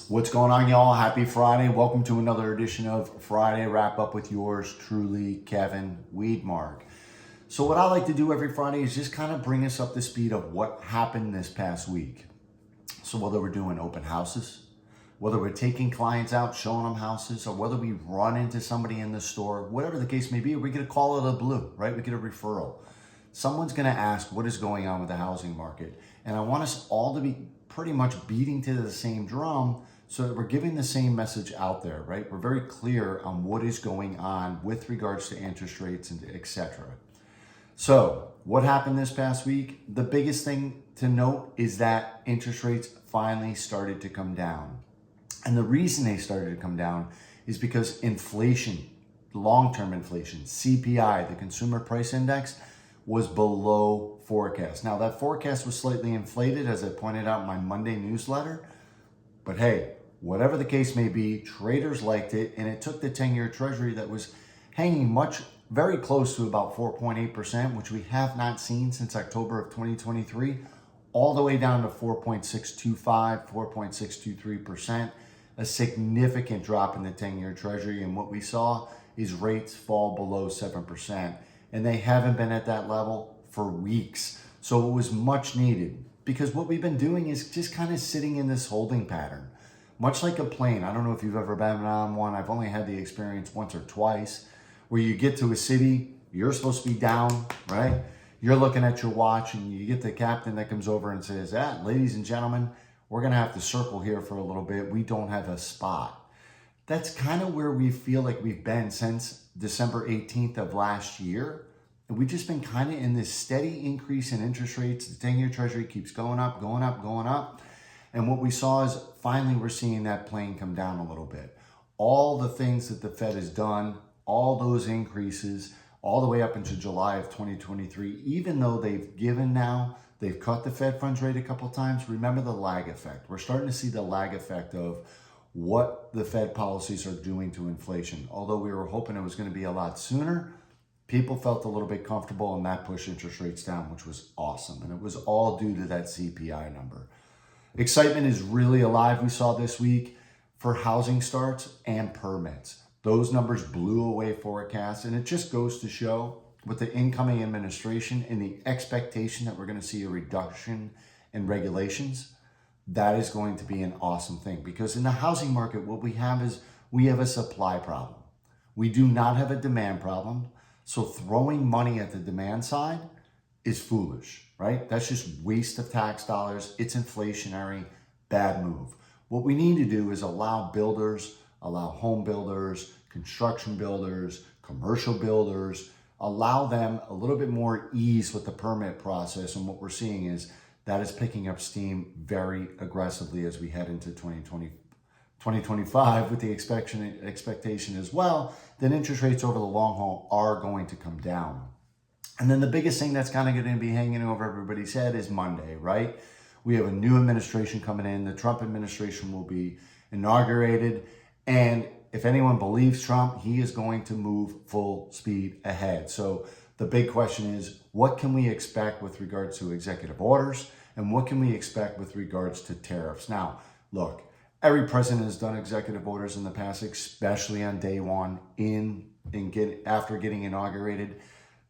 What's going on, y'all? Happy Friday. Welcome to another edition of Friday Wrap Up with yours truly, Kevin Weedmark. So what I like to do every Friday is just kind of bring us up to speed of what happened this past week. So whether we're doing open houses, whether we're taking clients out, showing them houses, or whether we run into somebody in the store, whatever the case may be, we get a call out of the blue, right? We get a referral. Someone's going to ask what is going on with the housing market. And I want us all to be pretty much beating to the same drum so that we're giving the same message out there, right? We're very clear on what is going on with regards to interest rates and etc. So what happened this past week? The biggest thing to note is that interest rates finally started to come down. And the reason they started to come down is because inflation, long-term inflation, CPI, the Consumer Price Index, was below forecast. Now that forecast was slightly inflated, as I pointed out in my Monday newsletter, but hey, whatever the case may be, traders liked it, and it took the 10-year Treasury that was hanging very close to about 4.8%, which we have not seen since October of 2023, all the way down to 4.625, 4.623%, a significant drop in the 10-year Treasury, and what we saw is rates fall below 7%. And they haven't been at that level for weeks. So it was much needed because what we've been doing is just kind of sitting in this holding pattern, much like a plane. I don't know if you've ever been on one. I've only had the experience once or twice where you get to a city, you're supposed to be down, right? You're looking at your watch and you get the captain that comes over and says, ladies and gentlemen, we're going to have to circle here for a little bit. We don't have a spot. That's kind of where we feel like we've been since December 18th of last year. And we've just been kind of in this steady increase in interest rates. The 10-year Treasury keeps going up, going up, going up. And what we saw is finally we're seeing that plane come down a little bit. All the things that the Fed has done, all those increases, all the way up into July of 2023, even though they've cut the Fed funds rate a couple of times, remember the lag effect. We're starting to see the lag effect of what the Fed policies are doing to inflation. Although we were hoping it was going to be a lot sooner, people felt a little bit comfortable and that pushed interest rates down, which was awesome. And it was all due to that CPI number. Excitement is really alive, we saw this week, for housing starts and permits. Those numbers blew away forecasts, and it just goes to show with the incoming administration and the expectation that we're going to see a reduction in regulations, that is going to be an awesome thing. Because in the housing market, what we have is we have a supply problem. We do not have a demand problem. So throwing money at the demand side is foolish, right? That's just waste of tax dollars. It's inflationary, bad move. What we need to do is allow builders, allow home builders, construction builders, commercial builders, allow them a little bit more ease with the permit process. And what we're seeing is that is picking up steam very aggressively as we head into 2025 with the expectation as well that interest rates over the long haul are going to come down. And then the biggest thing that's kind of going to be hanging over everybody's head is Monday, right? We have a new administration coming in. The Trump administration will be inaugurated. And if anyone believes Trump, he is going to move full speed ahead. So the big question is, what can we expect with regards to executive orders? And what can we expect with regards to tariffs? Now, look, every president has done executive orders in the past, especially on day one after getting inaugurated.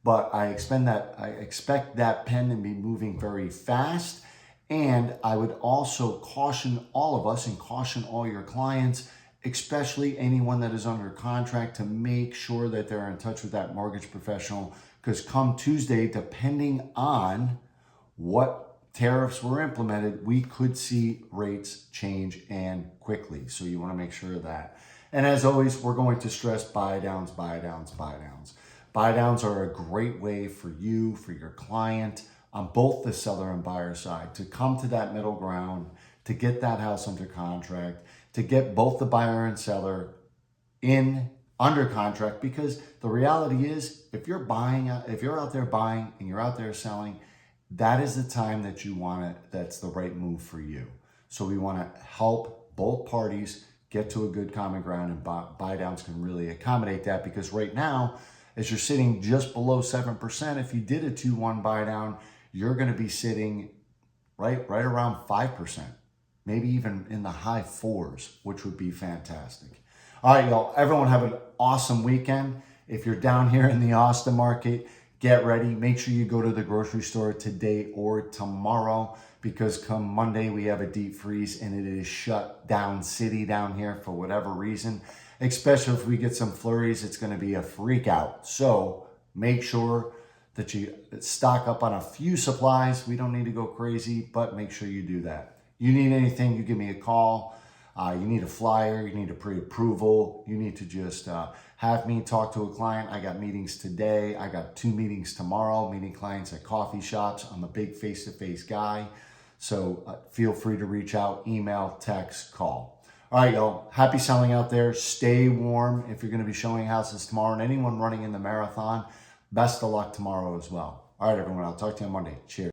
But I expect that pen to be moving very fast. And I would also caution all of us and caution all your clients, especially anyone that is under contract, to make sure that they're in touch with that mortgage professional. Because come Tuesday, depending on what tariffs were implemented, we could see rates change and quickly. So you want to make sure of that. And as always, we're going to stress buy downs, buy downs, buy downs. Buy downs are a great way for you, for your client, on both the seller and buyer side, to come to that middle ground, to get that house under contract, to get both the buyer and seller under contract. Because the reality is, if you're out there buying and you're out there selling, that is the time that you want it. That's the right move for you. So we want to help both parties get to a good common ground, and buy downs can really accommodate that. Because right now, as you're sitting just below 7%, if you did a 2-1 buy down, you're going to be sitting right around 5%. maybe even in the high 4s, which would be fantastic. All right, y'all, everyone have an awesome weekend. If you're down here in the Austin market, get ready. Make sure you go to the grocery store today or tomorrow, because come Monday, we have a deep freeze and it is shut down city down here for whatever reason. Especially if we get some flurries, it's gonna be a freak out. So make sure that you stock up on a few supplies. We don't need to go crazy, but make sure you do that. You need anything, you give me a call. You need a flyer, you need a pre-approval, you need to just have me talk to a client. I got meetings today, I got 2 meetings tomorrow, meeting clients at coffee shops. I'm a big face-to-face guy, so feel free to reach out, email, text, call. All right, y'all, happy selling out there. Stay warm if you're gonna be showing houses tomorrow, and anyone running in the marathon, best of luck tomorrow as well. All right, everyone, I'll talk to you on Monday. Cheers.